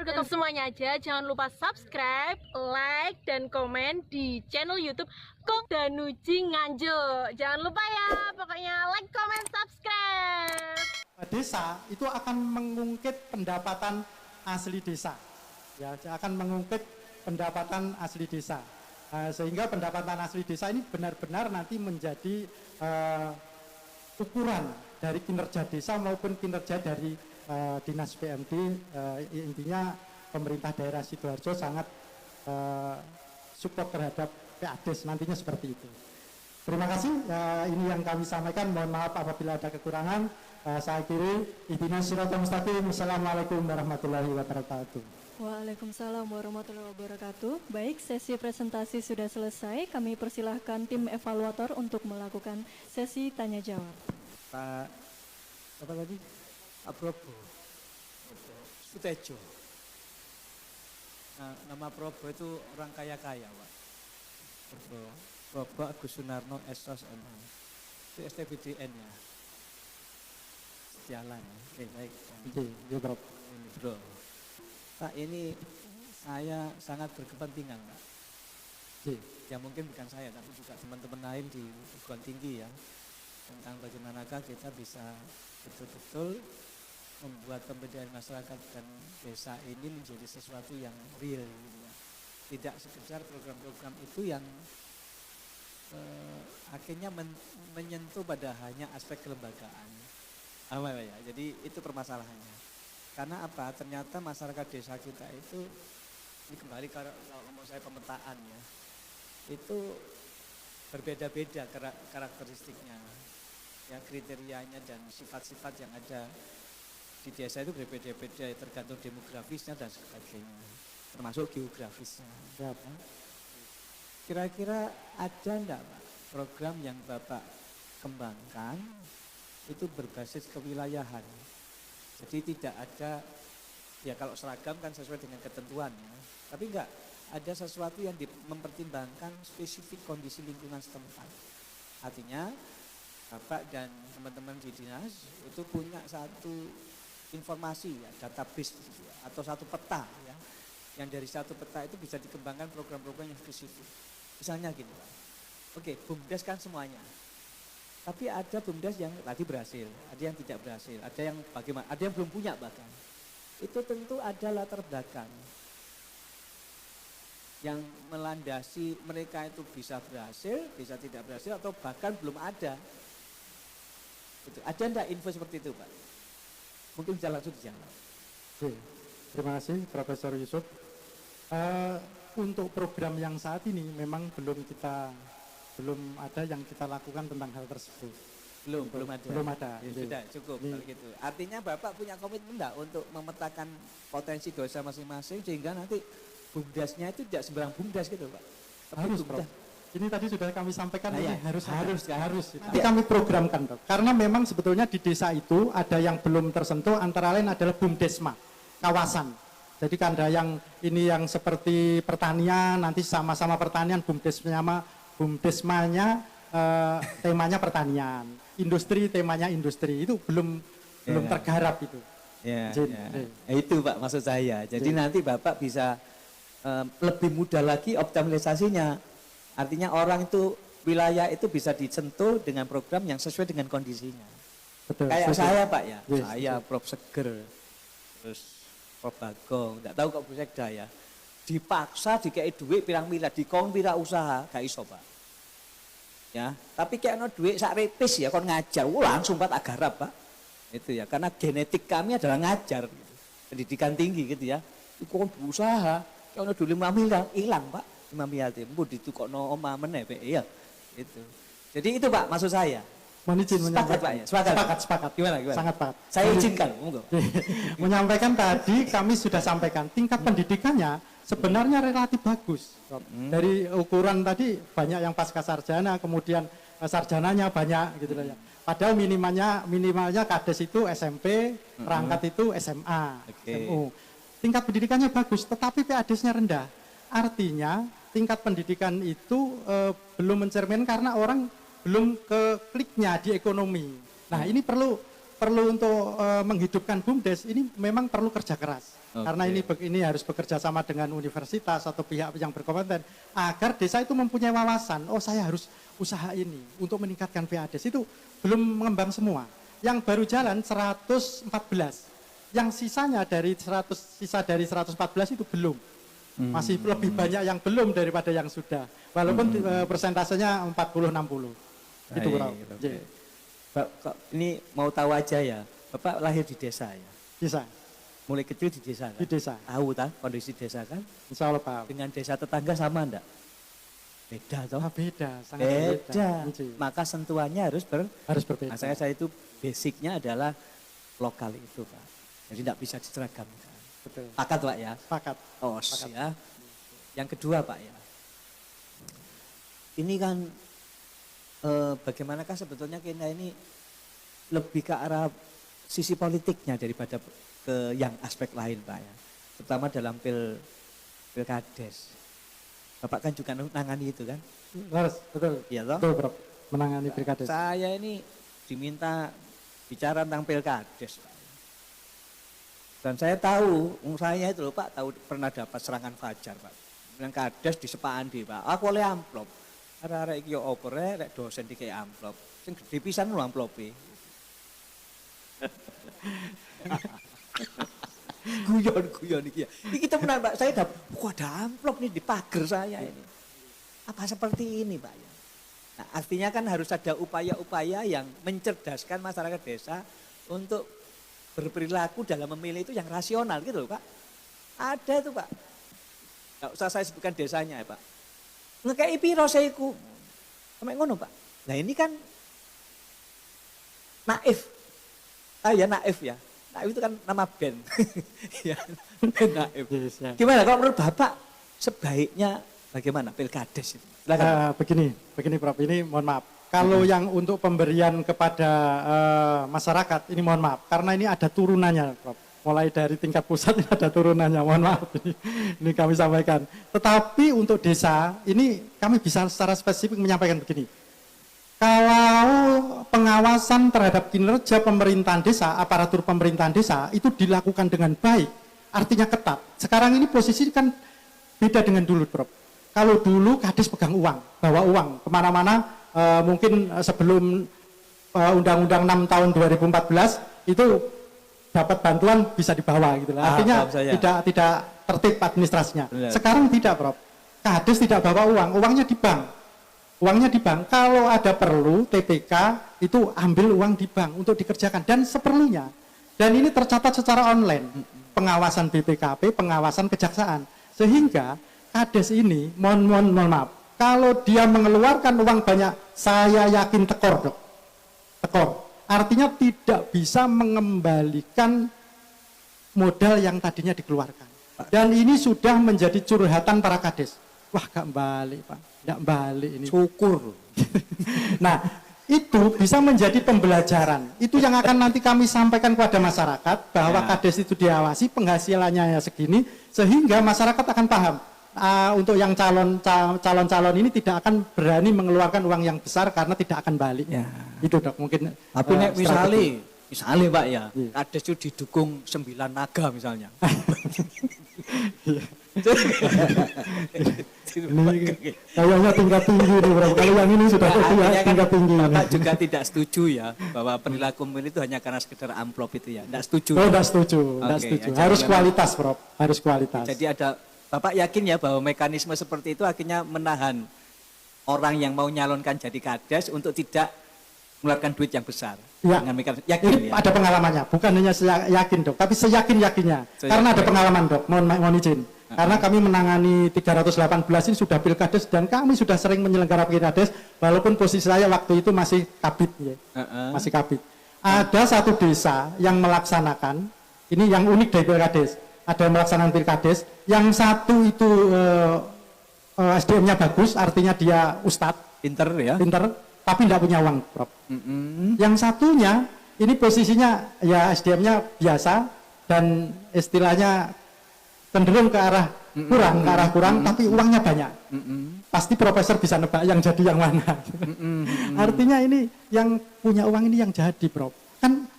warga semuanya aja, jangan lupa subscribe, like, dan komen di channel YouTube Kong Danuji Nganjuk. Jangan lupa ya, pokoknya like, comment, subscribe. Desa itu akan mengungkit pendapatan asli desa, ya, akan mengungkit pendapatan asli desa, sehingga pendapatan asli desa ini benar-benar nanti menjadi ukuran dari kinerja desa maupun kinerja dari Dinas PMD. Intinya pemerintah daerah Sidoarjo sangat support terhadap PADES nantinya seperti itu. Terima kasih, ini yang kami sampaikan. Mohon maaf apabila ada kekurangan. Saya akhiri, ihdinas siratal mustaqim. Assalamualaikum warahmatullahi wabarakatuh. Waalaikumsalam warahmatullahi wabarakatuh. Baik, sesi presentasi sudah selesai. Kami persilahkan tim evaluator untuk melakukan sesi tanya jawab. Pak, apa tadi? Pak Probo Sutejo. Nah, nama Probo itu orang kaya-kaya, Pak. Probo Agus Sunarno Esos MA. Itu STBDN ya. Jalan. Oke, baik. Ya, Bro. Ini, Bro. Pak, ini saya sangat berkepentingan, Pak. Ya mungkin bukan saya, tapi juga teman-teman lain di perguruan tinggi ya. Tentang bagaimanakah kita bisa betul-betul membuat pemberdayaan masyarakat dan desa ini menjadi sesuatu yang real gitu ya. Tidak sekedar program-program itu yang akhirnya menyentuh pada hanya aspek kelembagaan. Ya? Jadi itu permasalahannya. Karena apa? Ternyata masyarakat desa kita itu, ini kembali kalau ngomong saya pemetaan ya, itu berbeda-beda karakteristiknya. Ya, kriterianya dan sifat-sifat yang ada di desa itu berbeda-beda tergantung demografisnya dan sebagainya, termasuk geografisnya. Ya. Kira-kira ada enggak Pak program yang Bapak kembangkan itu berbasis kewilayahan? Jadi tidak ada, ya kalau seragam kan sesuai dengan ketentuan ya, tapi enggak ada sesuatu yang mempertimbangkan spesifik kondisi lingkungan setempat. Artinya Bapak dan teman-teman di dinas itu punya satu informasi ya, database gitu ya, atau satu peta ya, yang dari satu peta itu bisa dikembangkan program-program yang spesifik. Misalnya gini Pak, oke, BUMDes kan semuanya, tapi ada BUMDes yang tadi berhasil, ada yang tidak berhasil, ada yang bagaimana, ada yang belum punya bahkan. Itu tentu ada latar belakang yang melandasi mereka itu bisa berhasil, bisa tidak berhasil, atau bahkan belum ada. Itu. Ada enggak info seperti itu Pak? Mungkin bisa langsung dijawab. Terima kasih Profesor Yusuf. Untuk program yang saat ini memang belum ada yang kita lakukan tentang hal tersebut. Belum ada. Belum ada. Ya, sudah cukup kalau gitu. Artinya Bapak punya komitmen enggak untuk memetakan potensi desa masing-masing sehingga nanti BUMDesnya itu tidak sembarang BUMDes gitu Pak? Harus Prof. Ini tadi sudah kami sampaikan, ini harus. Nanti kami programkan, Prof. Karena memang sebetulnya di desa itu ada yang belum tersentuh, antara lain adalah BUMDesma, kawasan. Jadi kan ada yang ini yang seperti pertanian, nanti sama-sama pertanian, BUMDesmanya temanya pertanian, industri temanya industri, itu belum tergarap itu. Ya. Itu Pak maksud saya. Jadi nanti Bapak bisa lebih mudah lagi optimalisasinya. Artinya orang itu, wilayah itu bisa disentuh dengan program yang sesuai dengan kondisinya. Betul. Kayak saya Pak ya, Yes. saya Prof Seger, terus Prof Bagong, enggak tahu kok Bu Sekda ya. Dipaksa dikei duit pirang miliar, dikon pira usaha, gak iso Pak. Ya, tapi kayak no duit sak repis ya kon ngajar, langsung Pak tak garap Pak. Itu ya, karena genetik kami adalah ngajar gitu. Pendidikan tinggi gitu ya. Iku kon berusaha, kayak no duit 5 miliar hilang Pak. 5 miliar itu ditukokno omah meneh Pak ya. Itu. Jadi itu Pak maksud saya. Mohon izin menyampaikan. Sepakat. Gimana? Sangat Pak. Saya izinkan, monggo. Menyampaikan tadi kami sudah sampaikan tingkat pendidikannya sebenarnya relatif bagus. Dari ukuran tadi banyak yang pasca sarjana, kemudian sarjananya banyak gitu ya. Padahal minimalnya kades itu SMP, perangkat itu SMA, SMU. Tingkat pendidikannya bagus, tetapi PADES-nya rendah. Artinya tingkat pendidikan itu belum mencerminkan karena orang belum ke kliknya di ekonomi. Nah ini perlu perlu untuk menghidupkan BUMDes ini memang perlu kerja keras. Oke. Karena ini harus bekerja sama dengan universitas atau pihak yang berkompeten agar desa itu mempunyai wawasan. Oh, saya harus usaha ini untuk meningkatkan PADes. Itu belum mengembang semua. Yang baru jalan 114. Yang sisanya dari 114 itu belum. Masih lebih banyak yang belum daripada yang sudah. Walaupun persentasenya 40-60. Itu Bro. Oke. Kok ini mau tahu aja ya, Bapak lahir di desa ya? Bisa, Mulai kecil di desa kan? di desa. Tahu tak kondisi desa kan? Insya Allah Pak. Dengan desa tetangga sama enggak? Beda toh? Beda, sangat Beda. Iya. Maka sentuhannya harus Harus berbeda. Nah, saya itu basicnya adalah lokal itu Pak. Jadi tidak bisa diseragamkan. Betul. Pakat Pak ya? Sepakat. Oh ya. Yang kedua Pak ya. Ini kan bagaimanakah sebetulnya kita ini lebih ke arah sisi politiknya daripada ke yang aspek lain Pak ya. Terutama dalam pilkades. Bapak kan juga nangani itu kan? Harus, betul. Iya toh? Betul, Bro. Menangani pilkades. Saya ini diminta bicara tentang pilkades Pak. Dan saya tahu, saya itu loh Pak, tahu pernah dapat serangan fajar Pak. Yang kades di sepandi Pak, aku oleh amplop. Ada iki yo opo rek dosen dikei amplop. Sing gede pisan lho amplope. Guyon iki ya. Iki temenan Pak, saya ada amplop nih di pagar saya ini. Apa seperti ini Pak ya? Nah, artinya kan harus ada upaya-upaya yang mencerdaskan masyarakat desa untuk berperilaku dalam memilih itu yang rasional gitu loh Pak. Ada itu Pak. Nggak usah saya sebutkan desanya ya Pak. Ngekei piro seiku. Sampai ngono Pak. Nah ini kan naif. Ya naif ya. Naif itu kan nama band. Ya, band naif. Yes, ya. Gimana kalau menurut Bapak sebaiknya bagaimana pilkades itu? Silakan. Begini Prof, ini mohon maaf. Kalau yang untuk pemberian kepada masyarakat, ini mohon maaf. Karena ini ada turunannya Prof. Mulai dari tingkat pusat ini ada turunannya, mohon maaf ini kami sampaikan. Tetapi untuk desa, ini kami bisa secara spesifik menyampaikan begini. Kalau pengawasan terhadap kinerja pemerintahan desa, aparatur pemerintahan desa, itu dilakukan dengan baik, artinya ketat. Sekarang ini posisi kan beda dengan dulu Prof. Kalau dulu Kades pegang uang, bawa uang kemana-mana, mungkin sebelum Undang-Undang 6 tahun 2014 itu dapat bantuan bisa dibawa gitu lah. Artinya tidak tertib administrasinya. Benar. Sekarang tidak Prof. Kades tidak bawa uang, uangnya di bank. Uangnya di bank. Kalau ada perlu TPK itu ambil uang di bank untuk dikerjakan dan seperlunya. Dan ini tercatat secara online. Pengawasan BPKP, pengawasan kejaksaan. Sehingga Kades ini mohon maaf. Kalau dia mengeluarkan uang banyak, saya yakin tekor Dok. Tekor. Artinya tidak bisa mengembalikan modal yang tadinya dikeluarkan. Dan ini sudah menjadi curhatan para Kades. Wah gak balik Pak, gak balik ini. Syukur. Nah itu bisa menjadi pembelajaran. Itu yang akan nanti kami sampaikan kepada masyarakat. Bahwa Kades itu diawasi, penghasilannya segini. Sehingga masyarakat akan paham. Untuk yang calon-calon ini tidak akan berani mengeluarkan uang yang besar karena tidak akan balik. Ya. Itu Dok mungkin. Tapi nek misalnya Pak ya, Kades itu didukung 9 naga misalnya. Ini kayaknya tingkat tinggi nih Bro. Kalau yang ini sudah tingkat tinggi. Bapak juga tidak setuju ya bahwa perilaku memilih itu hanya karena sekedar amplop itu ya. Tidak setuju. Oh, tidak setuju. Tidak Oke, setuju. ya, Harus jadi kualitas Bro. Harus kualitas. Jadi ada Bapak yakin ya bahwa mekanisme seperti itu akhirnya menahan orang yang mau nyalonkan jadi Kades untuk tidak mengeluarkan duit yang besar. Ya. Dengan mekanisme yakin Ini ya. ada pengalamannya, bukan hanya saya yakin Dok, tapi seyakin-yakinnya. Karena ada pengalaman Dok, mohon izin. Karena kami menangani 318 ini sudah pilkades dan kami sudah sering menyelenggarakan pilkades, walaupun posisi saya waktu itu masih kabit, ya. Masih kabit. Ada satu desa yang melaksanakan, ini yang unik dari pilkades, ada yang melaksanakan pilkades, yang satu itu SDM-nya bagus, artinya dia ustadz, Pinter ya. pinter, tapi tidak punya uang, Prof. Yang satunya, ini posisinya ya SDM-nya biasa dan istilahnya cenderung ke arah kurang, tapi uangnya banyak. Pasti profesor bisa nebak yang jadi yang mana. Artinya ini yang punya uang ini yang jadi, Prof. Kan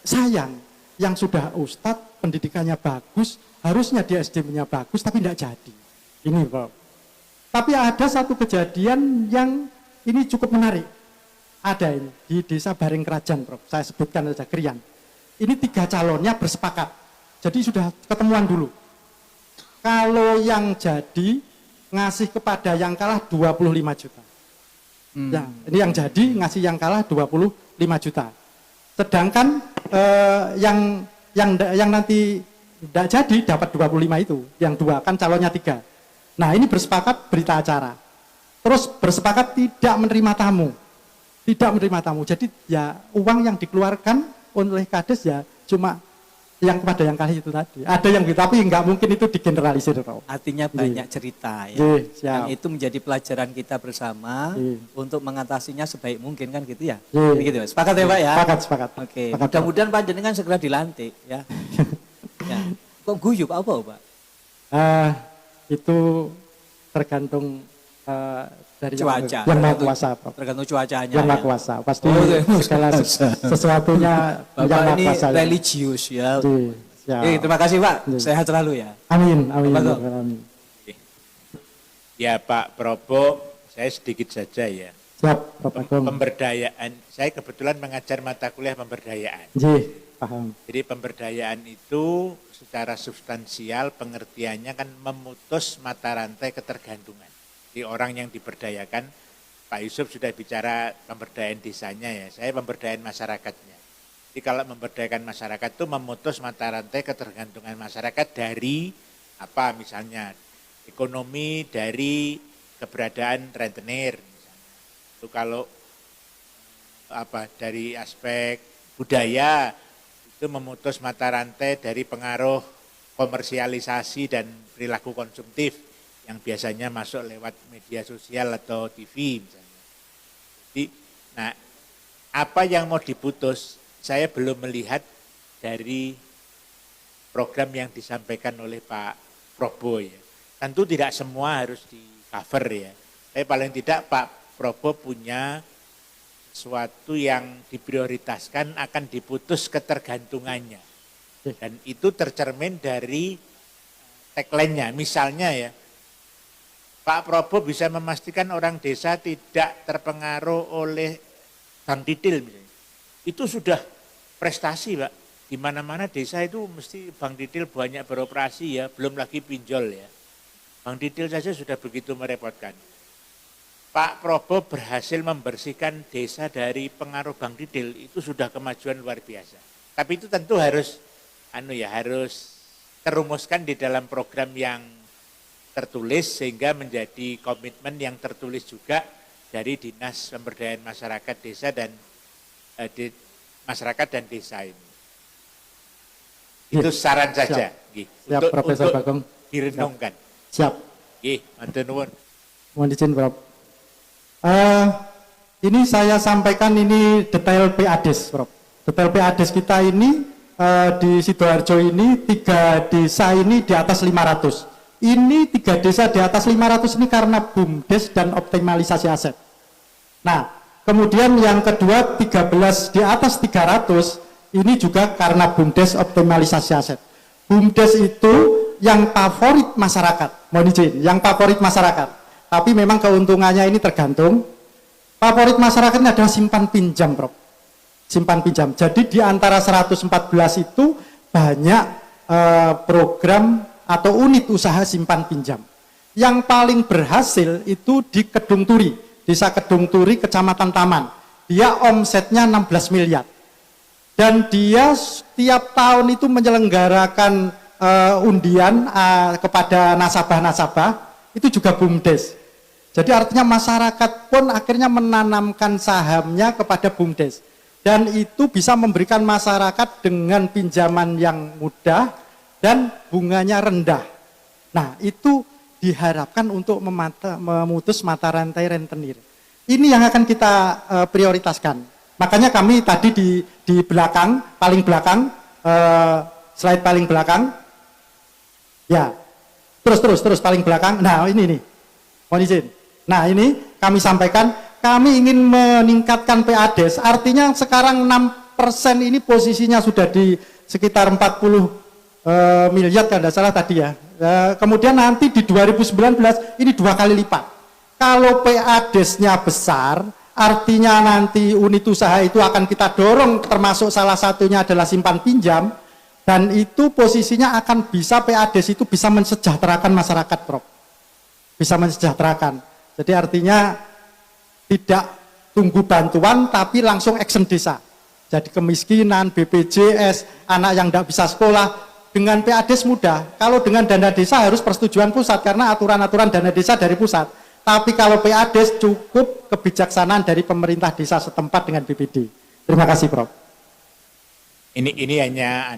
sayang yang sudah ustadz, pendidikannya bagus, harusnya di SDM-nya bagus, tapi tidak jadi. Ini Prof. Tapi ada satu kejadian yang ini cukup menarik. Ada ini di desa Baring Kerajaan, Prof. Saya sebutkan saja Krian. Ini 3 calonnya bersepakat. Jadi sudah ketemuan dulu. Kalau yang jadi ngasih kepada yang kalah 25 juta. Ya, ini yang jadi ngasih yang kalah 25 juta. Sedangkan yang nanti tidak jadi dapat 25 itu. Yang 2 kan calonnya 3. Nah ini bersepakat berita acara. Terus bersepakat tidak menerima tamu. Tidak menerima tamu. Jadi ya uang yang dikeluarkan oleh kades ya cuma yang kepada yang kali itu tadi. Ada yang gitu, tapi nggak mungkin itu digeneralisir. Artinya banyak cerita ya. Yang itu menjadi pelajaran kita bersama untuk mengatasinya sebaik mungkin kan gitu ya. Gitu. Sepakat ya Pak ya? Sepakat. Oke, mudah-mudahan panjenengan segera dilantik ya. Ya. Kok guyu Pak apa Pak? Itu tergantung dari cuaca, yang maha kuasa, Prof. Tergantung cuacanya. Yang maha kuasa, pasti segala sesuatunya yang maha kuasa. Ini religius ya. Terima kasih Pak, sehat selalu ya. Amin. Ya Pak Probo, saya sedikit saja ya. Siap, Pak Agung. Pemberdayaan, saya kebetulan mengajar mata kuliah pemberdayaan. Paham. Jadi pemberdayaan itu secara substansial pengertiannya kan memutus mata rantai ketergantungan. Di orang yang diberdayakan, Pak Yusuf sudah bicara pemberdayaan desanya ya, saya pemberdayaan masyarakatnya. Jadi kalau memberdayakan masyarakat itu memutus mata rantai ketergantungan masyarakat dari apa misalnya ekonomi, dari keberadaan rentenir misalnya. Itu kalau apa dari aspek budaya itu memutus mata rantai dari pengaruh komersialisasi dan perilaku konsumtif yang biasanya masuk lewat media sosial atau TV misalnya. Jadi, nah apa yang mau diputus saya belum melihat dari program yang disampaikan oleh Pak Probo ya. Tentu tidak semua harus di cover ya. Tapi paling tidak Pak Probo punya sesuatu yang diprioritaskan akan diputus ketergantungannya. Dan itu tercermin dari tagline-nya. Misalnya ya, Pak Probo bisa memastikan orang desa tidak terpengaruh oleh bank didil misalnya. Itu sudah prestasi Pak. Di mana-mana desa itu mesti bank didil banyak beroperasi ya, belum lagi pinjol ya. Bank didil saja sudah begitu merepotkan. Pak Probo berhasil membersihkan desa dari pengaruh bank didil, itu sudah kemajuan luar biasa. Tapi itu tentu harus harus terumuskan di dalam program yang tertulis sehingga menjadi komitmen yang tertulis juga dari Dinas Pemberdayaan Masyarakat Desa dan masyarakat dan desa ini. Itu saran saja Siap, Profesor Bagong. Direnungkan. Siap. Matur nuwun. Mohon izin, Prof. Ini saya sampaikan ini detail PADES, Prof. Detail PADES kita ini di Sidoarjo ini 3 desa ini di atas 500. Ini 3 desa di atas 500 ini karena BUMDes dan optimalisasi aset. Nah, kemudian yang kedua 13 di atas 300 ini juga karena BUMDes optimalisasi aset. BUMDes itu yang favorit masyarakat, mohon izin, yang favorit masyarakat. Tapi memang keuntungannya ini tergantung. Favorit masyarakatnya adalah simpan pinjam, Prof. Simpan pinjam. Jadi di antara 114 itu banyak program atau unit usaha simpan pinjam. Yang paling berhasil itu di Kedung Turi, Desa Kedung Turi, Kecamatan Taman. Dia omsetnya 16 miliar. Dan dia setiap tahun itu menyelenggarakan undian kepada nasabah-nasabah, itu juga BUMDes. Jadi artinya masyarakat pun akhirnya menanamkan sahamnya kepada BUMDes. Dan itu bisa memberikan masyarakat dengan pinjaman yang mudah dan bunganya rendah. Nah, itu diharapkan untuk memutus mata rantai rentenir. Ini yang akan kita prioritaskan. Makanya kami tadi di belakang, paling belakang, slide paling belakang, ya, terus paling belakang. Nah, ini nih, mohon izin. Nah, ini kami sampaikan, kami ingin meningkatkan PADES. Artinya sekarang 6 ini posisinya sudah di sekitar 40 miliar kalau tidak salah tadi ya. Kemudian nanti di 2019 ini 2 kali lipat. Kalau PADES-nya besar, artinya nanti unit usaha itu akan kita dorong, termasuk salah satunya adalah simpan pinjam, dan itu posisinya akan bisa PADES itu bisa mensejahterakan masyarakat, Prof. Bisa mensejahterakan. Jadi artinya tidak tunggu bantuan tapi langsung action desa. Jadi kemiskinan, BPJS, anak yang tidak bisa sekolah, dengan PADES mudah. Kalau dengan dana desa harus persetujuan pusat karena aturan-aturan dana desa dari pusat. Tapi kalau PADES cukup kebijaksanaan dari pemerintah desa setempat dengan BPD. Terima kasih, Prof. Ini hanya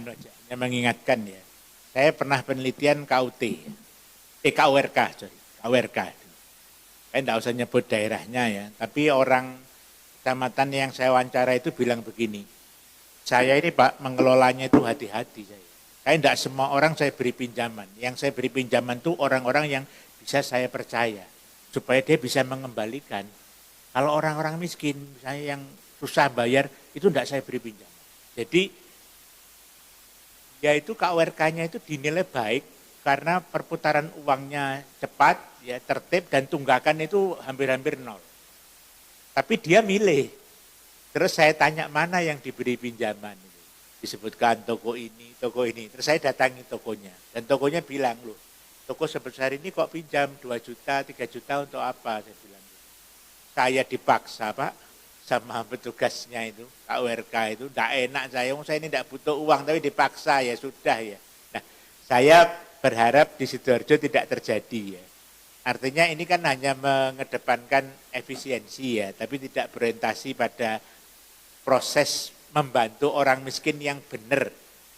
mengingatkan ya. Saya pernah penelitian KUT, KURK, KURK. Saya tidak usah nyebut daerahnya ya. Tapi orang kecamatan yang saya wawancara itu bilang begini. Saya ini Pak mengelolanya itu hati-hati saya. Saya tidak semua orang saya beri pinjaman. Yang saya beri pinjaman itu orang-orang yang bisa saya percaya. Supaya dia bisa mengembalikan. Kalau orang-orang miskin, misalnya yang susah bayar, itu tidak saya beri pinjaman. Jadi, ya itu KURK-nya itu dinilai baik karena perputaran uangnya cepat, ya tertib, dan tunggakan itu hampir-hampir nol. Tapi dia milih. Terus saya tanya mana yang diberi pinjaman. Disebutkan toko ini. Terus saya datangi tokonya. Dan tokonya bilang, loh, toko sebesar ini kok pinjam 2 juta, 3 juta untuk apa? Saya bilang, saya dipaksa Pak, sama petugasnya itu, KURK itu, tidak enak saya ini tidak butuh uang, tapi dipaksa ya sudah ya. Nah, saya berharap di Sidoarjo tidak terjadi ya. Artinya ini kan hanya mengedepankan efisiensi ya, tapi tidak berorientasi pada proses membantu orang miskin yang benar.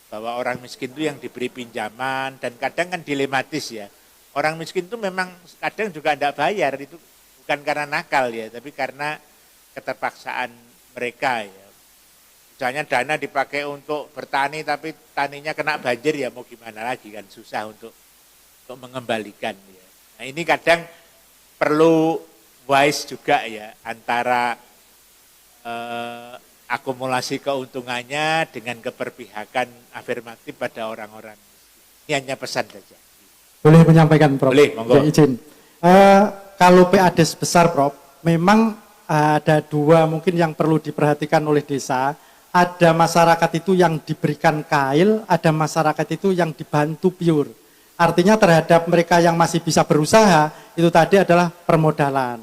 Bahwa orang miskin itu yang diberi pinjaman, dan kadang kan dilematis ya. Orang miskin itu memang kadang juga tidak bayar, itu bukan karena nakal ya, tapi karena keterpaksaan mereka ya. Misalnya dana dipakai untuk bertani, tapi taninya kena banjir ya mau gimana lagi kan, susah untuk mengembalikan ya. Nah ini kadang perlu wise juga ya, antara akumulasi keuntungannya dengan keberpihakan afirmatif pada orang-orang. Ini hanya pesan saja. Boleh menyampaikan, Prof? Boleh, monggo. Ya, izin. Kalau PADES besar, Prof, memang ada 2 mungkin yang perlu diperhatikan oleh desa. Ada masyarakat itu yang diberikan kail, ada masyarakat itu yang dibantu pure. Artinya terhadap mereka yang masih bisa berusaha, itu tadi adalah permodalan.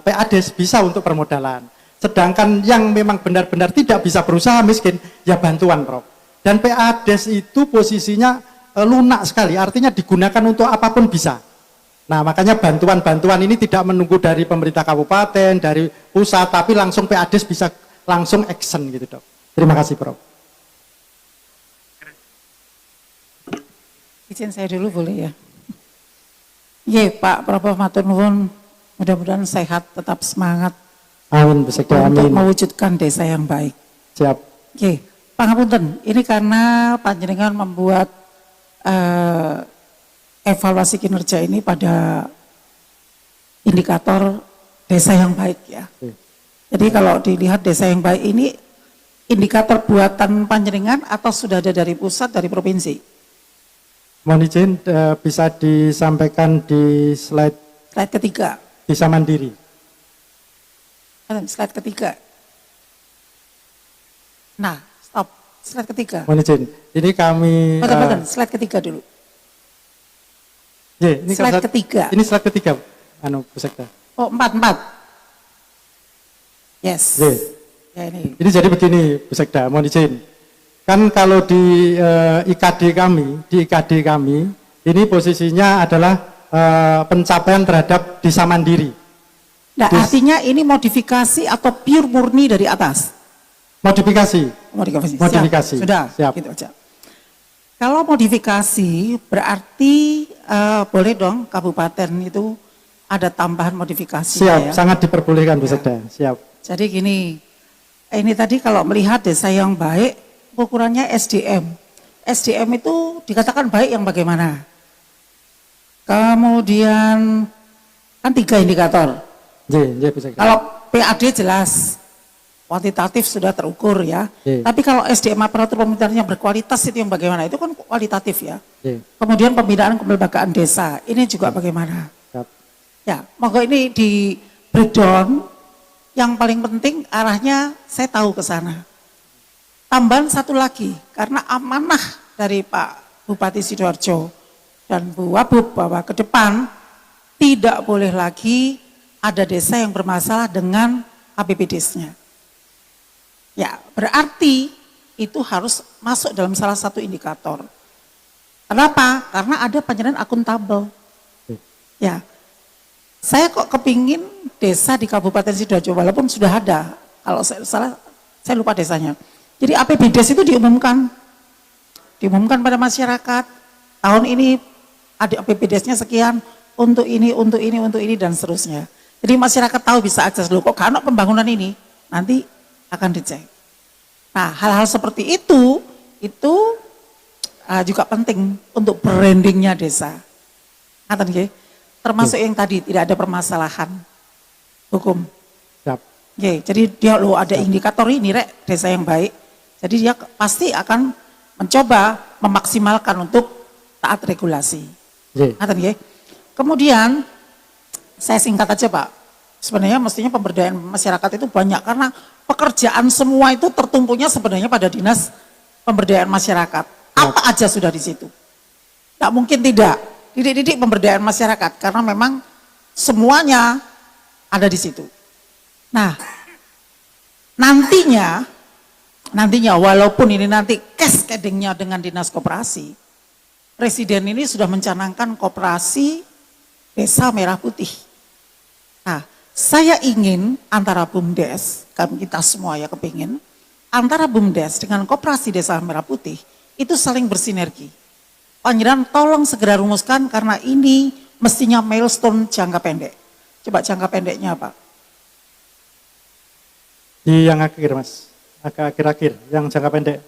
PADES bisa untuk permodalan. Sedangkan yang memang benar-benar tidak bisa berusaha miskin, ya bantuan, Prof. Dan PADES itu posisinya lunak sekali, artinya digunakan untuk apapun bisa. Nah makanya bantuan-bantuan ini tidak menunggu dari pemerintah kabupaten, dari pusat, tapi langsung PADES bisa langsung action gitu, Dok. Terima kasih, Prof. Izin saya dulu boleh ya? Iya Pak Prof. Matur nuwun, mudah-mudahan sehat, tetap semangat. Amin, besekda, untuk amin. mewujudkan desa yang baik. Siap. Oke, pangapunten, ini karena panjenengan membuat evaluasi kinerja ini pada indikator desa yang baik ya. Jadi kalau dilihat desa yang baik ini indikator buatan panjenengan atau sudah ada dari pusat, dari provinsi? Mohon izin bisa disampaikan di slide ketiga. Desa Mandiri. Slide ketiga. Nah, stop. Slide ketiga. Mohon izin. Ini kami slide ketiga dulu. Ya, ini slide ketiga. Ini slide ketiga, Bu Sekda. Oh, 4. Yes. Ya. Ya ini. Ini jadi begini, Bu Sekda, mohon izin. Kan kalau di IKD kami, ini posisinya adalah pencapaian terhadap desa mandiri. Nah, artinya ini modifikasi atau pure murni dari atas? Modifikasi. Siap. Sudah, siap. Gitu aja. Kalau modifikasi berarti boleh dong kabupaten itu ada tambahan modifikasi. Siap, ya? Sangat diperbolehkan Bu Sekda. Siap. Jadi gini, ini tadi kalau melihat desa yang baik, ukurannya SDM. SDM itu dikatakan baik yang bagaimana? Kemudian kan 3 indikator. Bu Sekda. Kalau PAD jelas, kuantitatif sudah terukur ya. Oke. Tapi kalau SDM aparatur pemerintahan yang berkualitas itu yang bagaimana? Itu kan kualitatif ya. Oke. Kemudian pembinaan kelembagaan desa, ini juga bagaimana? Siap. Ya, monggo ini di breakdown. Yang paling penting arahnya saya tahu ke sana. Tambahan satu lagi, karena amanah dari Pak Bupati Sidoarjo dan Bu Wabub bahwa ke depan tidak boleh lagi ada desa yang bermasalah dengan KPPDes-nya. Ya, berarti itu harus masuk dalam salah satu indikator. Kenapa? Karena ada penyerahan akuntabel. Ya, saya kok kepingin desa di Kabupaten Sidoarjo, walaupun sudah ada, kalau saya salah, saya lupa desanya. Jadi APBDes itu diumumkan pada masyarakat, tahun ini ada APBDes-nya sekian, untuk ini, dan seterusnya. Jadi masyarakat tahu bisa akses dulu, kok karena pembangunan ini, nanti akan dicek. Nah, hal-hal seperti itu juga penting untuk brandingnya desa. Ngaten nggih? Termasuk yang tadi tidak ada permasalahan hukum. Siap. Oke, jadi dia ada indikator ini rek desa yang baik. Jadi dia pasti akan mencoba memaksimalkan untuk taat regulasi. Ngaten nggih? Kemudian saya singkat aja Pak. Sebenarnya mestinya pemberdayaan masyarakat itu banyak karena pekerjaan semua itu tertumpunya sebenarnya pada Dinas Pemberdayaan Masyarakat. Apa aja sudah di situ? Tidak mungkin tidak. Didik-didik pemberdayaan masyarakat karena memang semuanya ada di situ. Nah, nantinya walaupun ini nanti cascadingnya dengan dinas koperasi, Presiden ini sudah mencanangkan koperasi Desa Merah Putih. Nah, saya ingin antara BUMDes, kita semua ya kepingin, antara BUMDes dengan koperasi Desa Merah Putih itu saling bersinergi. Panjenengan tolong segera rumuskan karena ini mestinya milestone jangka pendek. Coba jangka pendeknya apa? Di yang akhir Mas, agak akhir-akhir, yang jangka pendek.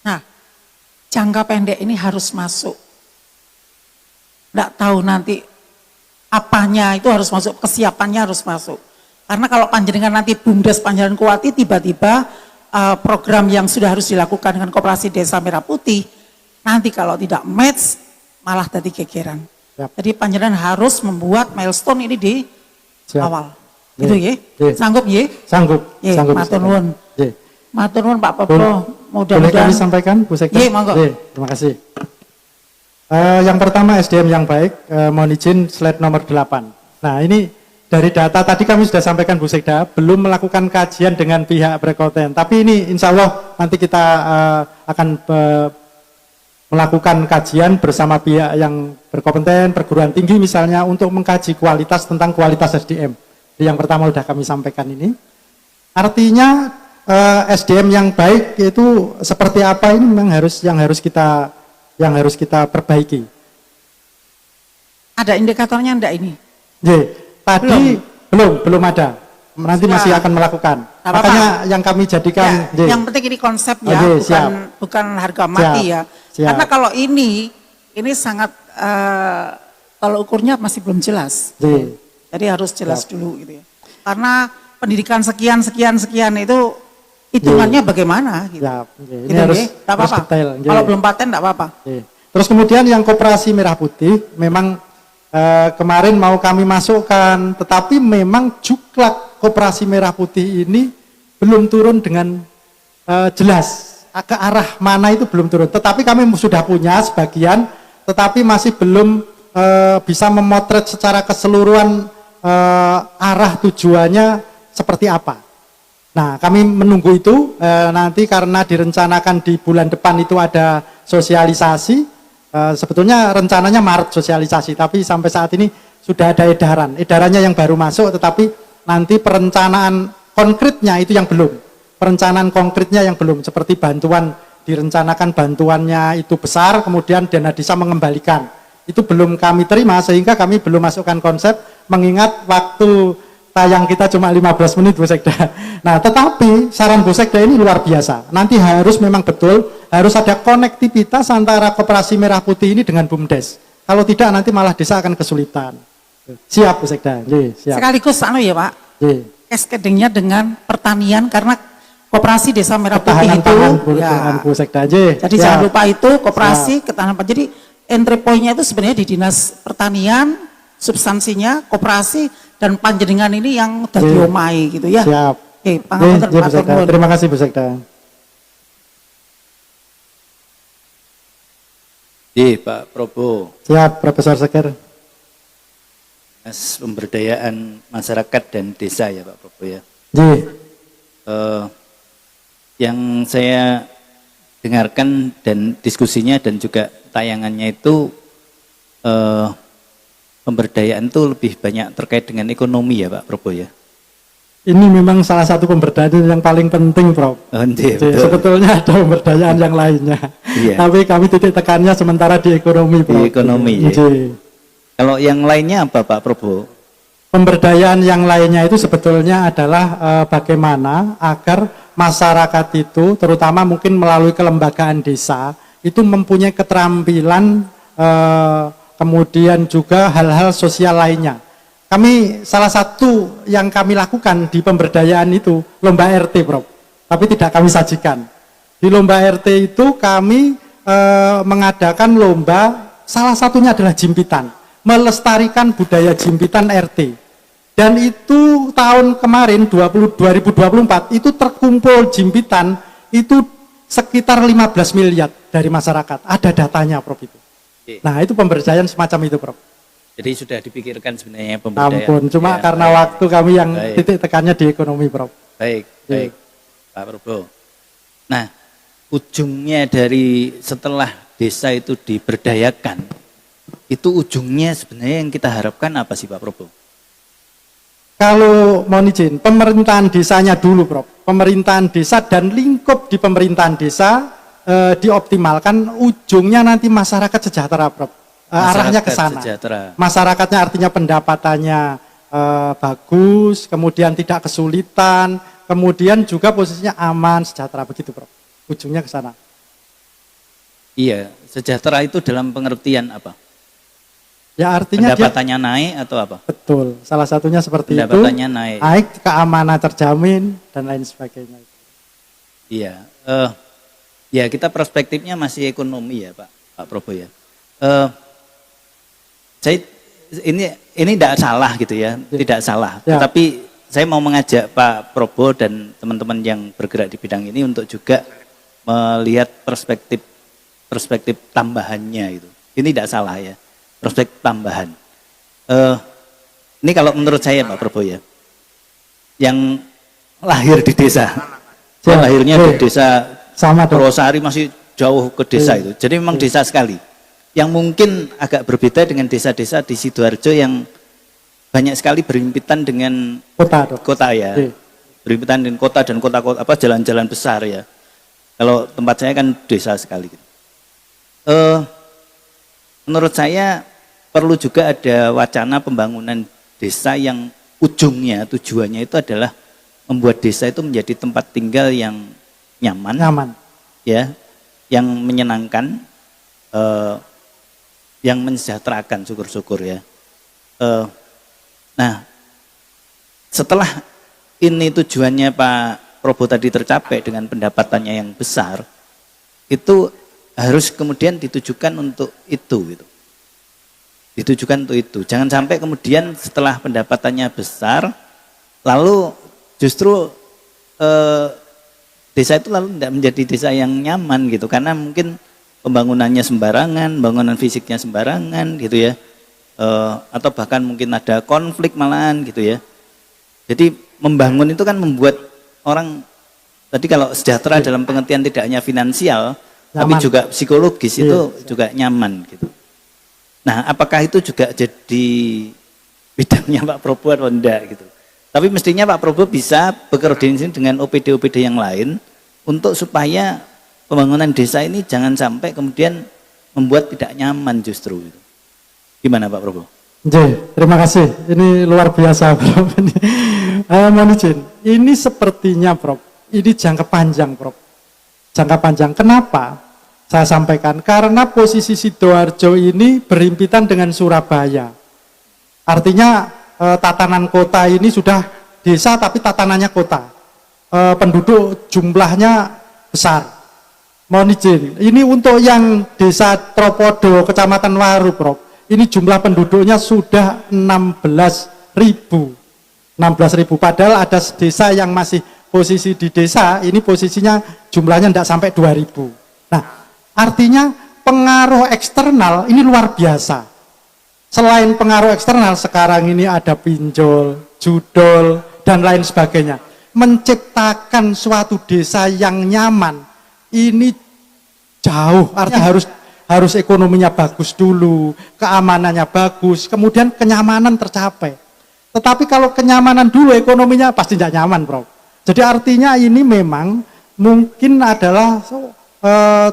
Nah, jangka pendek ini harus masuk. Nggak tahu nanti apanya itu harus masuk, kesiapannya harus masuk. Karena kalau panjenengan nanti BUMDes panjenengan kuati tiba-tiba program yang sudah harus dilakukan dengan koperasi Desa Merah Putih, nanti kalau tidak match malah tadi gegeran. Yap. Jadi panjenengan harus membuat milestone ini di awal. Ye. Gitu ya? Ye. Sanggup ya? Sanggup. Ye, Sanggup. matur nuwun. Ye. Matur nuwun Pak Popo. Boleh Mudah-mudahan kami sampaikan Bu Sekda? Ye, monggo. Ye, terima kasih. Yang pertama SDM yang baik, mohon izin slide nomor 8. Nah ini dari data tadi kami sudah sampaikan Bu Sekda, belum melakukan kajian dengan pihak berkompeten. Tapi ini insya Allah nanti kita akan melakukan kajian bersama pihak yang berkompeten, perguruan tinggi misalnya, untuk mengkaji kualitas tentang kualitas SDM. Jadi yang pertama sudah kami sampaikan ini. Artinya SDM yang baik itu seperti apa ini memang yang harus kita perbaiki. Ada indikatornya enggak ini? Tadi belum ada. Nanti Sudah. masih akan melakukan. Apa-apa. Makanya yang kami jadikan. Ya, yang penting ini konsep ya, bukan harga mati ya. Siap. Karena kalau ini sangat kalau ukurnya masih belum jelas. Jadi harus jelas dulu gitu ya. Karena pendidikan sekian itu hitungannya bagaimana gitu. Ini Gitu, harus tak apa-apa. detail. Kalau belum paten enggak apa-apa. Terus kemudian yang koperasi Merah Putih memang kemarin mau kami masukkan, tetapi memang juklak koperasi Merah Putih ini belum turun dengan jelas ke arah mana itu belum turun. Tetapi kami sudah punya sebagian, tetapi masih belum bisa memotret secara keseluruhan arah tujuannya seperti apa. Nah, kami menunggu itu nanti karena direncanakan di bulan depan itu ada sosialisasi. Sebetulnya rencananya Maret sosialisasi, tapi sampai saat ini sudah ada edarannya yang baru masuk, tetapi nanti perencanaan konkretnya itu yang belum. Perencanaan konkretnya yang belum, seperti bantuan, direncanakan bantuannya itu besar, kemudian dana desa mengembalikan. Itu belum kami terima, sehingga kami belum masukkan konsep, mengingat waktu tayang kita cuma 15 menit Bu Sekda. Nah, tetapi saran Bu Sekda ini luar biasa. Nanti harus memang betul, harus ada konektivitas antara Koperasi Merah Putih ini dengan BUMDes. Kalau tidak nanti malah desa akan kesulitan. Siap Bu Sekda. Nggih, siap. Sekaligus ya Pak, Nggih. cascadingnya dengan pertanian karena koperasi Desa Merah Putih Ketahanan itu pangan ya. Bu Sekda. Nggih. Jadi Siap. jangan lupa itu koperasi ketahanan pangan. Jadi entry point-nya itu sebenarnya di Dinas Pertanian, substansinya koperasi dan panjenengan ini yang udah Nggih. diomai gitu ya. Siap. Oke, Nggih, pangapunten, nggih, Bu matur Sekda. nuwun. Terima kasih Bu Sekda. Pak Probo, Siap, Profesor Seger. pemberdayaan masyarakat dan desa ya Pak Probo ya. Nggih. Yang saya dengarkan dan diskusinya dan juga tayangannya itu pemberdayaan itu lebih banyak terkait dengan ekonomi ya Pak Probo ya. Ini memang salah satu pemberdayaan yang paling penting, Prof. Iya, Jadi, betul. sebetulnya ada pemberdayaan yang lainnya. Iya. Tapi kami titik tekannya sementara di ekonomi, Prof. Di ekonomi, ya. Nggih. Kalau yang lainnya apa Pak Probo? Pemberdayaan yang lainnya itu sebetulnya adalah bagaimana agar masyarakat itu, terutama mungkin melalui kelembagaan desa, itu mempunyai keterampilan, kemudian juga hal-hal sosial lainnya. Kami salah satu yang kami lakukan di pemberdayaan itu lomba RT, Prof. Tapi tidak kami sajikan. Di lomba RT itu kami mengadakan lomba, salah satunya adalah jimpitan, melestarikan budaya jimpitan RT. Dan itu tahun kemarin 2024 itu terkumpul jimpitan itu sekitar 15 miliar dari masyarakat. Ada datanya, Prof. Itu. Nah, itu pemberdayaan semacam itu, Prof. Jadi sudah dipikirkan sebenarnya pemberdayaan. Ampun, cuma Ya, karena baik. waktu kami yang Baik. titik tekannya di ekonomi, Prof. Baik, Iya. baik, Pak Probo. Nah, ujungnya dari setelah desa itu diberdayakan, itu ujungnya sebenarnya yang kita harapkan apa sih Pak Probo? Kalau mohon izin, pemerintahan desanya dulu, Prof. Pemerintahan desa dan lingkup di pemerintahan desa dioptimalkan, ujungnya nanti masyarakat sejahtera, Prof. Arahnya ke sana. Sejahtera. Masyarakatnya artinya pendapatannya bagus, kemudian tidak kesulitan, kemudian juga posisinya aman, sejahtera, begitu, Prof. Ujungnya ke sana. Iya, sejahtera itu dalam pengertian apa? Ya artinya dia Pendapatannya naik atau apa? betul. Salah satunya seperti itu. Pendapatannya naik. Naik, keamanan terjamin dan lain sebagainya. Iya, ya kita perspektifnya masih ekonomi ya Pak Probo ya. Saya ini tidak salah gitu ya, tidak salah. Ya. Tapi saya mau mengajak Pak Probo dan teman-teman yang bergerak di bidang ini untuk juga melihat perspektif tambahannya itu. Ini tidak salah ya, perspektif tambahan. Ini kalau menurut saya Pak Probo ya, yang lahir di desa, saya lahirnya di desa Sama, Dok. Purwosari masih jauh ke desa itu. Jadi memang desa sekali. Yang mungkin agak berbeda dengan desa-desa di Sidoarjo yang banyak sekali berhimpitan dengan Kota, Dok. kota ya. Iya. Berhimpitan dengan kota dan kota-kota apa jalan-jalan besar ya. Kalau tempat saya kan desa sekali. Menurut saya perlu juga ada wacana pembangunan desa yang ujungnya, tujuannya itu adalah membuat desa itu menjadi tempat tinggal yang nyaman. Nyaman. Ya, yang menyenangkan, yang mensejahterakan, syukur-syukur ya. Nah, setelah ini tujuannya Pak Probo tadi tercapai dengan pendapatannya yang besar, itu harus kemudian ditujukan untuk itu, gitu. Ditujukan untuk itu. Jangan sampai kemudian setelah pendapatannya besar, lalu justru desa itu lalu tidak menjadi desa yang nyaman gitu, karena mungkin pembangunannya sembarangan, bangunan fisiknya sembarangan gitu ya, atau bahkan mungkin ada konflik malahan gitu ya. Jadi membangun itu kan membuat orang tadi kalau sejahtera dalam pengertian tidak hanya finansial, tapi Nyaman. juga psikologis itu juga nyaman gitu. Nah, apakah itu juga jadi bidangnya Pak Probo atau enggak gitu? Tapi mestinya Pak Probo bisa berkoordinasi dengan OPD-OPD yang lain untuk supaya pembangunan desa ini jangan sampai kemudian membuat tidak nyaman justru. Gimana Pak Probo? Terima kasih. Ini luar biasa, Prof. Mohon izin. Ini sepertinya, Prof. Ini jangka panjang, Prof. Jangka panjang. Kenapa? saya sampaikan karena posisi Sidoarjo ini berhimpitan dengan Surabaya. Artinya tatanan kota ini sudah desa tapi tatanannya kota. Penduduk jumlahnya besar. Mohon izin, ini untuk yang desa Tropodo, Kecamatan Waru, Prof. Ini jumlah penduduknya sudah 16.000. 16.000, padahal ada desa yang masih posisi di desa, ini posisinya jumlahnya tidak sampai 2.000. Nah, artinya pengaruh eksternal ini luar biasa. Selain pengaruh eksternal, sekarang ini ada pinjol, judol, dan lain sebagainya. Menciptakan suatu desa yang nyaman, ini jauh, artinya harus ekonominya bagus dulu, keamanannya bagus, kemudian kenyamanan tercapai. Tetapi kalau kenyamanan dulu, ekonominya pasti tidak nyaman, Bro. Jadi artinya ini memang mungkin adalah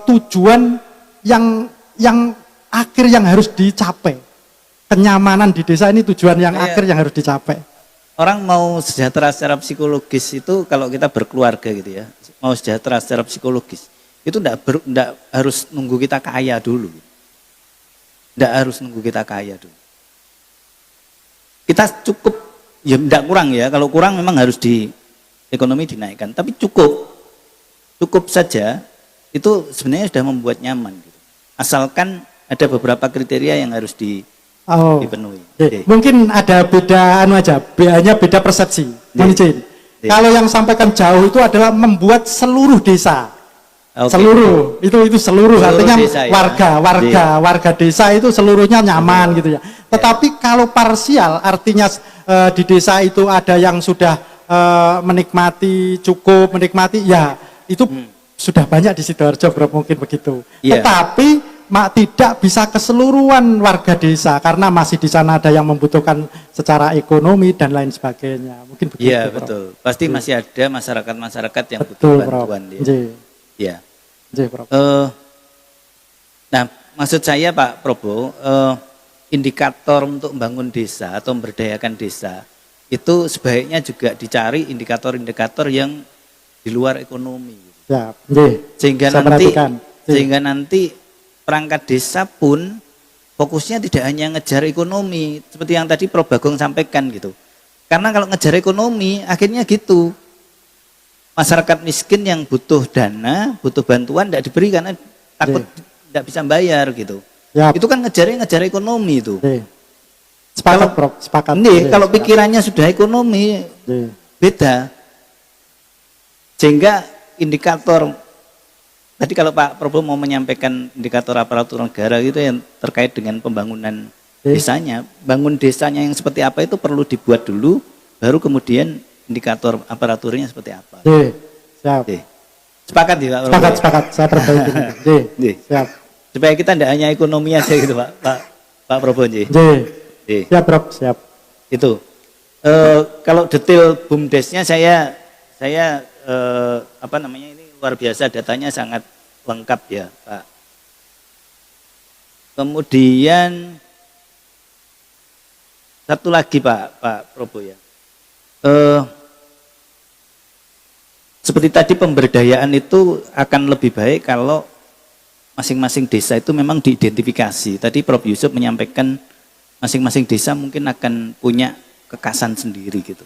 tujuan yang akhir yang harus dicapai. Kenyamanan di desa ini tujuan yang akhir yang harus dicapai. Orang mau sejahtera secara psikologis itu kalau kita berkeluarga gitu ya, mau sejahtera secara psikologis itu enggak harus nunggu kita kaya dulu. Enggak harus nunggu kita kaya dulu. Kita cukup, ya enggak kurang ya, kalau kurang memang harus di ekonomi dinaikkan, tapi cukup saja itu sebenarnya sudah membuat nyaman gitu. Asalkan ada beberapa kriteria yang harus dipenuhi. Mungkin ada beda hanya beda persepsi. Kalau yang sampaikan jauh itu adalah membuat seluruh desa. Seluruh itu seluruh artinya desa, ya? warga desa itu seluruhnya nyaman gitu ya. Tetapi kalau parsial artinya di desa itu ada yang sudah cukup menikmati ya itu sudah banyak di Sidoarjo, Bro, mungkin begitu. Tetapi tidak bisa keseluruhan warga desa karena masih di sana ada yang membutuhkan secara ekonomi dan lain sebagainya. Mungkin begitu. Iya, betul. Pasti masih ada masyarakat yang butuh bantuan dia. Iya. Nah, maksud saya Pak Probo, indikator untuk membangun desa atau memberdayakan desa itu sebaiknya juga dicari indikator-indikator yang di luar ekonomi. Ya, sehingga nanti perangkat desa pun fokusnya tidak hanya ngejar ekonomi seperti yang tadi Prof Bagong sampaikan gitu. Karena kalau ngejar ekonomi akhirnya gitu. Masyarakat miskin yang butuh dana, butuh bantuan tidak diberi karena takut tidak bisa bayar gitu. Ya. Itu kan ngejar ekonomi itu. Sepakat, Prof. Sepakat. Kalau pikirannya sudah ekonomi beda. Sehingga indikator tadi kalau Pak Probo mau menyampaikan indikator aparatur negara gitu yang terkait dengan pembangunan desanya, bangun desanya yang seperti apa itu perlu dibuat dulu, baru kemudian indikator aparaturnya seperti apa. Siap. Sepakat ya Pak Probo? Sepakat. Saya perbaiki. Siap. Supaya kita tidak hanya ekonomi aja gitu Pak Probo. Siap, Prof. Siap. Itu. Kalau detail BUMDesnya saya ini luar biasa, datanya sangat lengkap ya Pak. Kemudian satu lagi Pak Probo ya. Seperti tadi pemberdayaan itu akan lebih baik kalau masing-masing desa itu memang diidentifikasi. Tadi Prof Yusuf menyampaikan masing-masing desa mungkin akan punya kekasan sendiri gitu.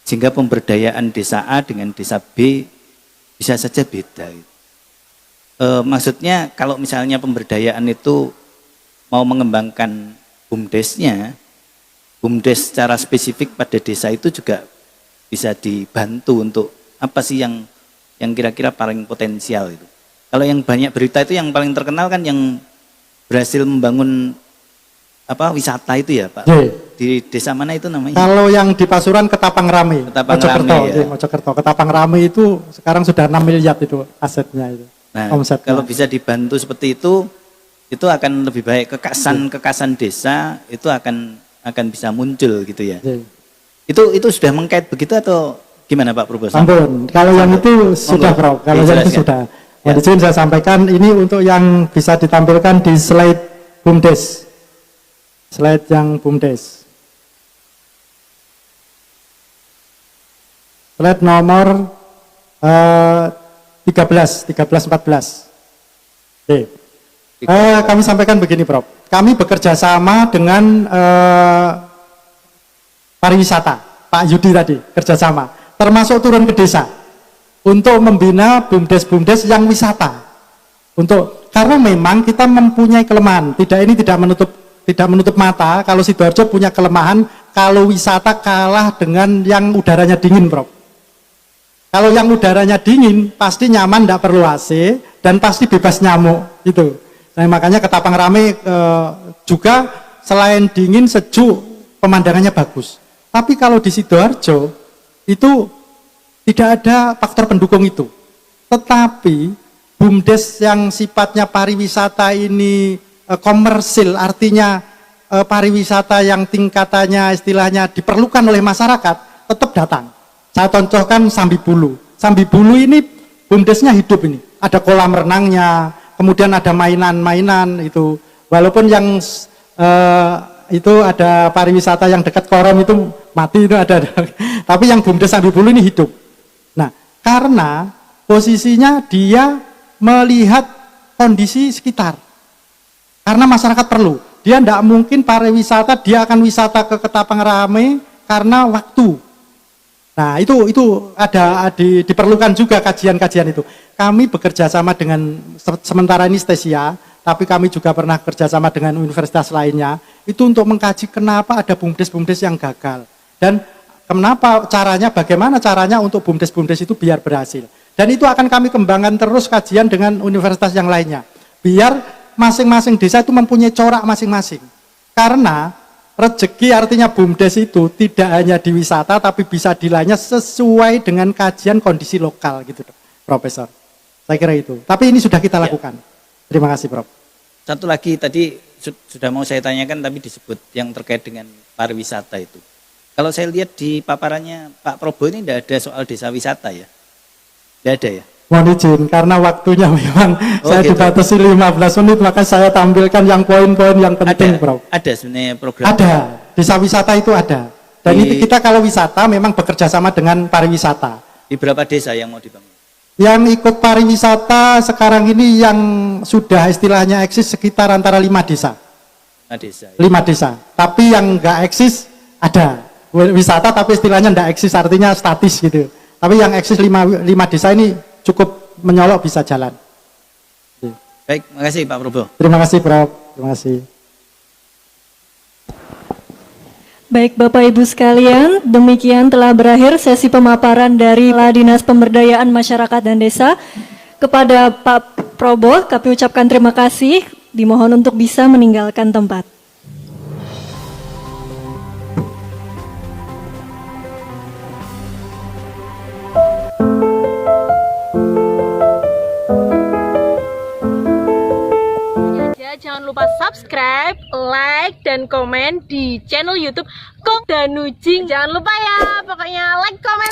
Sehingga pemberdayaan desa A dengan desa B bisa saja beda. Maksudnya kalau misalnya pemberdayaan itu mau mengembangkan BUMDesnya, BUMDes secara spesifik pada desa itu juga bisa dibantu untuk apa sih yang kira-kira paling potensial itu. Kalau yang banyak berita itu yang paling terkenal kan yang berhasil membangun wisata itu ya Pak. Di desa mana itu namanya? Kalau yang di Pasuruan Ketapang Rame. Mojokerto. Ketapang Rame itu sekarang sudah 6 miliar itu asetnya itu. Nah, kalau bisa dibantu seperti itu akan lebih baik. Kekasan desa itu akan bisa muncul gitu ya. Itu sudah mengkait begitu atau gimana Pak Prof? Ampun, kalau yang itu sudah Prof. Kalau yang itu sudah. Izin saya sampaikan ini untuk yang bisa ditampilkan di slide BUMDes. Slide yang BUMDes. Slide nomor 13, 14. Oke. Kami sampaikan begini, Prof. Kami bekerja sama dengan pariwisata, Pak Yudi tadi kerjasama, termasuk turun ke desa untuk membina bumdes-bumdes yang wisata. Karena memang kita mempunyai kelemahan, tidak menutup mata kalau Sidoarjo punya kelemahan kalau wisata kalah dengan yang udaranya dingin, Prof. Kalau yang udaranya dingin pasti nyaman, tidak perlu AC dan pasti bebas nyamuk gitu. Nah, makanya Ketapang Rame juga selain dingin, sejuk, pemandangannya bagus. Tapi kalau di Sidoarjo itu tidak ada faktor pendukung itu. Tetapi bumdes yang sifatnya pariwisata ini komersil, artinya pariwisata yang tingkatannya istilahnya diperlukan oleh masyarakat, tetap datang. Saya contohkan Sambi Bulu. Sambi Bulu ini bumdesnya hidup ini. Ada kolam renangnya, kemudian ada mainan-mainan itu. Walaupun yang itu ada pariwisata yang dekat kolam itu mati itu ada. Tapi yang bumdes Sambi Bulu ini hidup. Nah, karena posisinya dia melihat kondisi sekitar. Karena masyarakat perlu. Dia tidak mungkin pariwisata, dia akan wisata ke Ketapang Rame karena waktu. Nah, itu diperlukan juga kajian-kajian itu. Kami bekerja sama dengan sementara ini Stesia, tapi kami juga pernah kerja sama dengan universitas lainnya, itu untuk mengkaji kenapa ada bumdes-bumdes yang gagal. Dan bagaimana caranya untuk bumdes-bumdes itu biar berhasil. Dan itu akan kami kembangkan terus kajian dengan universitas yang lainnya. Biar masing-masing desa itu mempunyai corak masing-masing. Karena rezeki artinya bumdes itu tidak hanya di wisata tapi bisa dilanya sesuai dengan kajian kondisi lokal gitu, Profesor. Saya kira itu. Tapi ini sudah kita lakukan. Terima kasih, Prof. Satu lagi tadi sudah mau saya tanyakan tapi disebut yang terkait dengan pariwisata itu. Kalau saya lihat di paparannya Pak Probo ini tidak ada soal desa wisata ya? Tidak ada ya? Mohon izin, karena waktunya memang saya gitu. dibatasi 15 menit, maka saya tampilkan yang poin-poin yang penting, Prof. Ada sebenarnya program? Ada, desa wisata itu ada. Dan ini kita kalau wisata memang bekerja sama dengan pariwisata. Di berapa desa yang mau dibangun? Yang ikut pariwisata sekarang ini yang sudah istilahnya eksis sekitar antara 5 desa. 5 desa. Ya. 5 desa. Tapi yang enggak eksis ada. Wisata tapi istilahnya enggak eksis, artinya statis gitu. Tapi yang eksis 5 desa ini cukup menyolok bisa jalan. Baik, makasih Pak Probo. Terima kasih, Prof. Terima kasih. Baik Bapak Ibu sekalian, demikian telah berakhir sesi pemaparan dari Dinas Pemberdayaan Masyarakat dan Desa. Kepada Pak Probo, kami ucapkan terima kasih, dimohon untuk bisa meninggalkan tempat. Jangan lupa subscribe, like, dan komen di channel YouTube Kong Danujing. Jangan lupa ya, pokoknya like, komen,